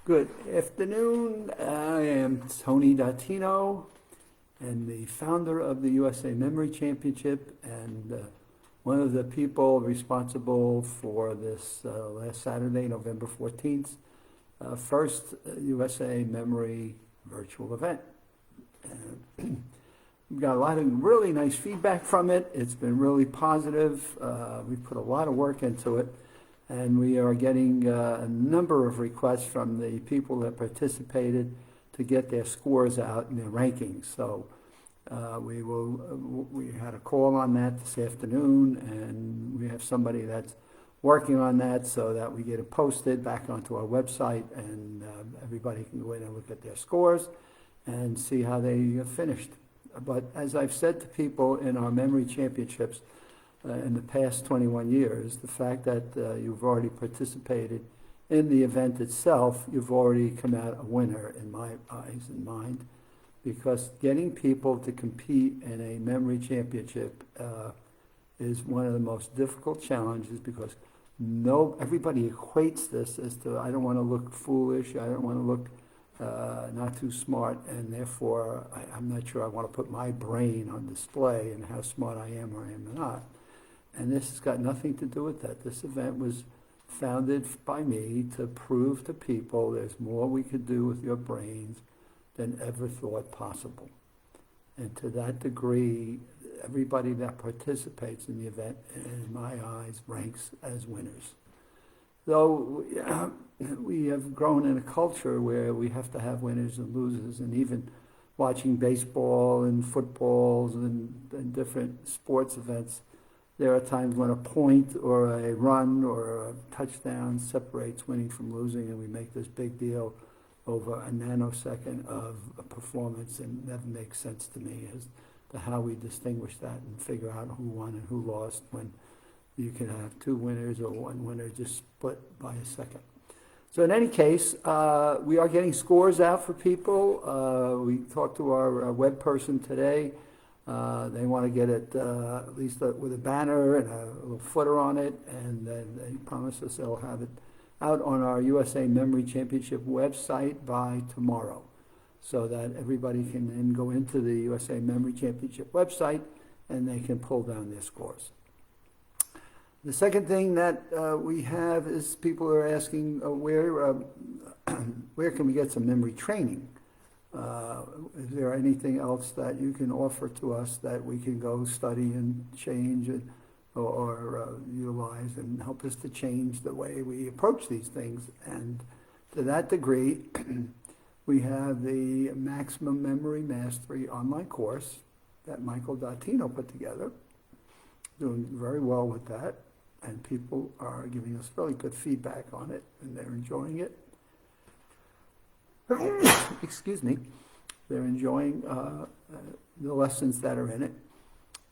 Good afternoon. I am Tony Dattino and the founder of the USA Memory Championship and one of the people responsible for this last Saturday, November 14th, first USA Memory virtual event. We've got a lot of really nice feedback from it. It's been really positive. We put a lot of work into it. And we are getting a number of requests from the people that participated to get their scores out and their rankings. So we had a call on that this afternoon, and we have somebody that's working on that so that we get it posted back onto our website, and everybody can go in and look at their scores and see how they finished. But as I've said to people in our memory championships, in the past 21 years, the fact that you've already participated in the event itself, you've already come out a winner in my eyes and mind, because getting people to compete in a memory championship is one of the most difficult challenges, because everybody equates this as to, I don't want to look foolish, I don't want to look not too smart, and therefore I'm not sure I want to put my brain on display and how smart I am or am not. And this has got nothing to do with that. This event was founded by me to prove to people there's more we could do with your brains than ever thought possible. And to that degree, everybody that participates in the event, in my eyes, ranks as winners. Though we have grown in a culture where we have to have winners and losers, and even watching baseball and footballs and different sports events, there are times when a point or a run or a touchdown separates winning from losing, and we make this big deal over a nanosecond of a performance, and it never makes sense to me as to how we distinguish that and figure out who won and who lost when you can have two winners or one winner just split by a second. So in any case, we are getting scores out for people. We talked to our web person today. They want to get it at least with a banner and a little footer on it, and then they promise us they'll have it out on our USA Memory Championship website by tomorrow, so that everybody can then go into the USA Memory Championship website and they can pull down their scores. The second thing that we have is people are asking where can we get some memory training? Is there anything else that you can offer to us that we can go study and change or utilize and help us to change the way we approach these things? And to that degree, we have the Maximum Memory Mastery online course that Michael Dattino put together. Doing very well with that, and people are giving us really good feedback on it, and they're enjoying it. Excuse me. They're enjoying the lessons that are in it.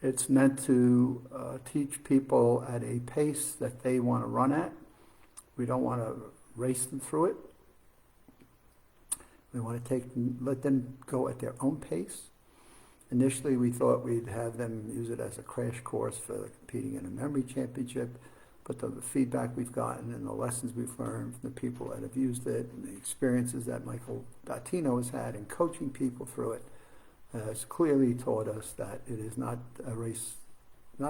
It's meant to teach people at a pace that they want to run at. We don't want to race them through it. We want to let them go at their own pace. Initially, we thought we'd have them use it as a crash course for competing in a memory championship. But the feedback we've gotten and the lessons we've learned from the people that have used it and the experiences that Michael Dattino has had in coaching people through it has clearly taught us that it is not a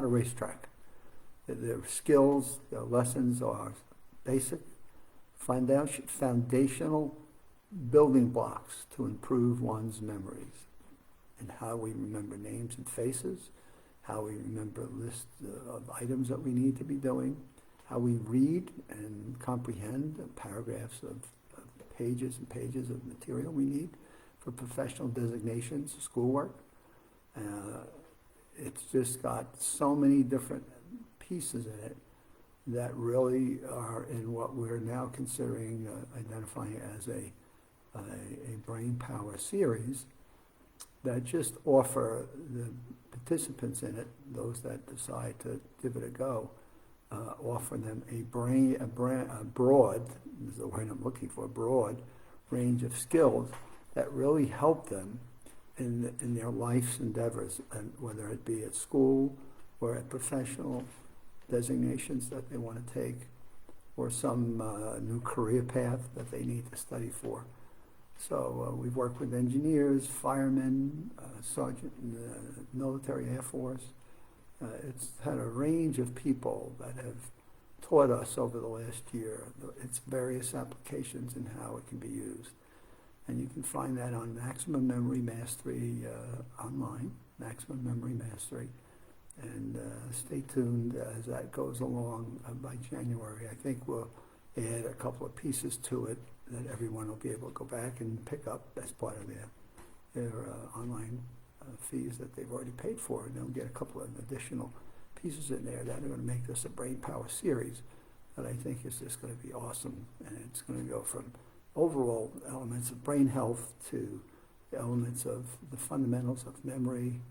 racetrack. Their skills, their lessons are basic, foundational building blocks to improve one's memories, and how we remember names and faces, how we remember a list of items that we need to be doing, how we read and comprehend paragraphs of pages and pages of material we need for professional designations, schoolwork. It's just got so many different pieces in it that really are in what we're now considering identifying as a brain power series that just offer the participants in it, those that decide to give it a go, offer them a broad, is the word I'm looking for, broad range of skills that really help them in their life's endeavors, and whether it be at school or at professional designations that they want to take, or some new career path that they need to study for. So we've worked with engineers, firemen, sergeant in the military Air Force. It's had a range of people that have taught us over the last year its various applications and how it can be used. And you can find that on Maximum Memory Mastery online, Maximum Memory Mastery. And stay tuned as that goes along by January. I think we'll add a couple of pieces to it that everyone will be able to go back and pick up as part of their online fees that they've already paid for. And they'll get a couple of additional pieces in there that are going to make this a Brain Power series that I think is just going to be awesome. And it's going to go from overall elements of brain health to the elements of the fundamentals of memory.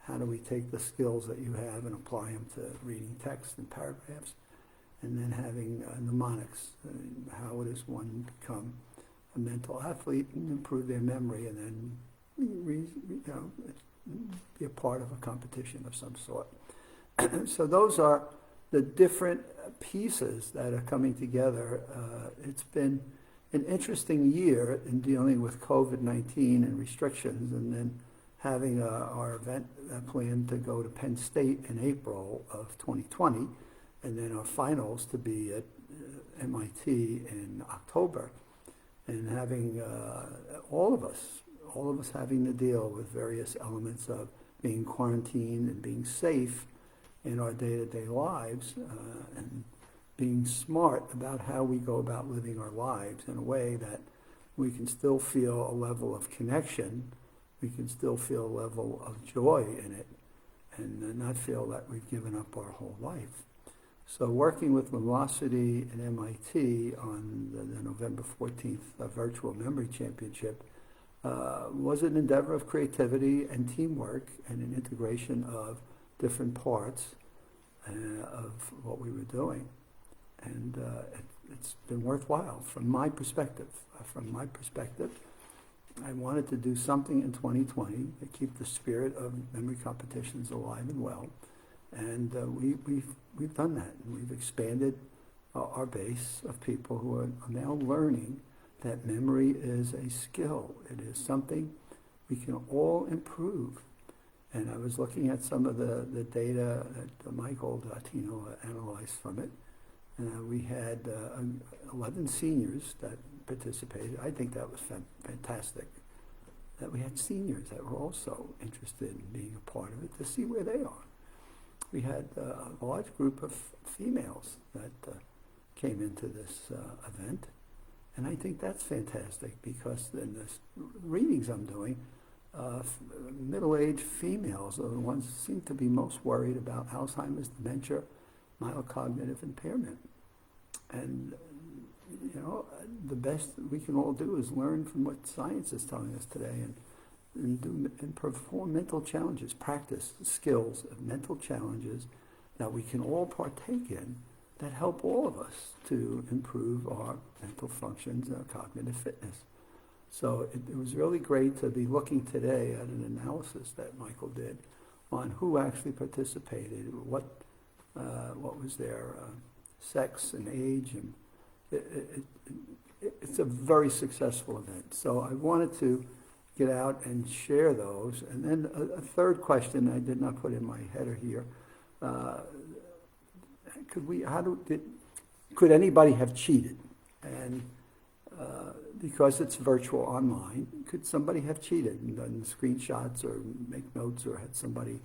How do we take the skills that you have and apply them to reading text and paragraphs? And then having mnemonics, how does one become a mental athlete and improve their memory and then be a part of a competition of some sort. So those are the different pieces that are coming together. It's been an interesting year in dealing with COVID-19 and restrictions, and then having our event planned to go to Penn State in April of 2020, and then our finals to be at MIT in October, and having all of us having to deal with various elements of being quarantined and being safe in our day-to-day lives, and being smart about how we go about living our lives in a way that we can still feel a level of connection, we can still feel a level of joy in it, and not feel that we've given up our whole life. So working with Lumosity and MIT on the November 14th virtual memory championship was an endeavor of creativity and teamwork and an integration of different parts of what we were doing. And it's been worthwhile from my perspective. I wanted to do something in 2020 to keep the spirit of memory competitions alive and well. And we've done that. And we've expanded our base of people who are now learning that memory is a skill. It is something we can all improve. And I was looking at some of the data that Michael Tino analyzed from it. We had 11 seniors that participated. I think that was fantastic. That we had seniors that were also interested in being a part of it to see where they are. We had a large group of females that came into this event. And I think that's fantastic because in the readings I'm doing, middle-aged females are the ones who seem to be most worried about Alzheimer's, dementia, mild cognitive impairment. And, the best we can all do is learn from what science is telling us today and perform mental challenges, practice skills of mental challenges that we can all partake in that help all of us to improve our mental functions and our cognitive fitness. So it was really great to be looking today at an analysis that Michael did on who actually participated, what was their sex and age, and it's a very successful event. So I wanted to get out and share those. And then a third question I did not put in my header here. Could anybody have cheated? And because it's virtual online, could somebody have cheated and done screenshots or make notes or had somebody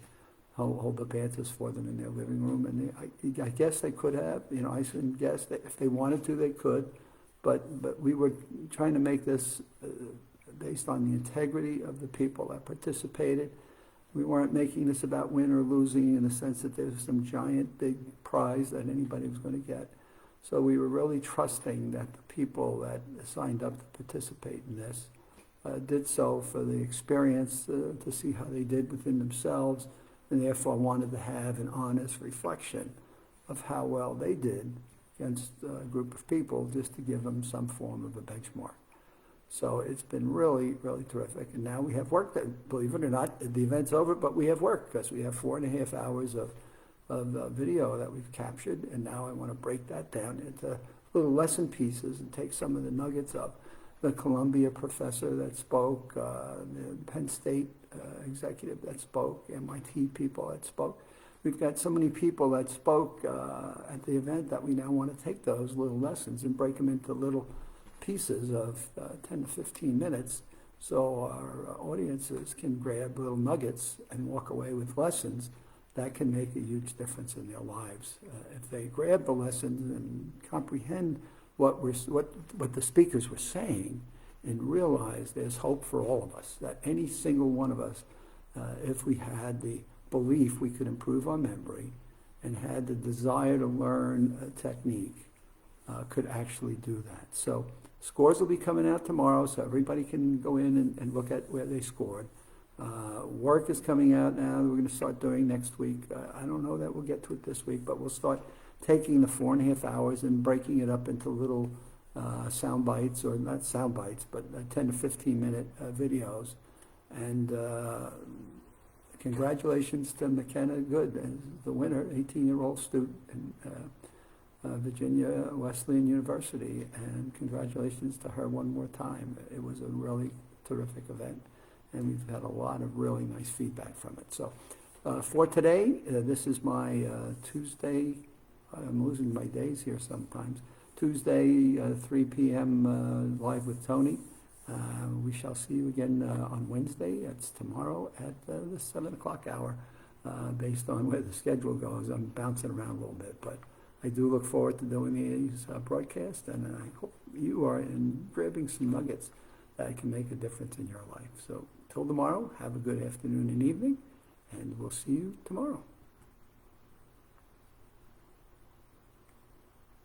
hold up answers for them in their living room? And I guess they could have. I shouldn't guess. That if they wanted to, they could. But we were trying to make this based on the integrity of the people that participated. We weren't making this about win or losing in the sense that there was some giant big prize that anybody was going to get. So we were really trusting that the people that signed up to participate in this did so for the experience, to see how they did within themselves, and therefore wanted to have an honest reflection of how well they did against a group of people, just to give them some form of a benchmark. So it's been really, really terrific. And now we have work that, believe it or not, the event's over, but we have work because we have 4.5 hours of video that we've captured. And now I want to break that down into little lesson pieces and take some of the nuggets up. The Columbia professor that spoke, the Penn State executive that spoke, MIT people that spoke. We've got so many people that spoke at the event that we now want to take those little lessons and break them into little pieces of 10 to 15 minutes so our audiences can grab little nuggets and walk away with lessons that can make a huge difference in their lives. If they grab the lessons and comprehend what the speakers were saying and realize there's hope for all of us, that any single one of us, if we had the belief we could improve our memory and had the desire to learn a technique, could actually do that. So scores will be coming out tomorrow, so everybody can go in and look at where they scored. Work is coming out now. We're going to start doing next week. I don't know that we'll get to it this week, but we'll start taking the 4.5 hours and breaking it up into little sound bites, or not sound bites, but 10 to 15 minute videos. And congratulations to McKenna Good, the winner, 18-year-old student in Virginia Wesleyan University. And congratulations to her one more time. It was a really terrific event, and we've had a lot of really nice feedback from it. So for today, this is my Tuesday. I'm losing my days here sometimes. Tuesday, 3 p.m. Live with Tony. We shall see you again on Wednesday. It's tomorrow at the 7 o'clock hour. Based on where the schedule goes, I'm bouncing around a little bit, but I do look forward to doing these broadcasts, and I hope you are grabbing some nuggets that can make a difference in your life. So till tomorrow, have a good afternoon and evening, and we'll see you tomorrow.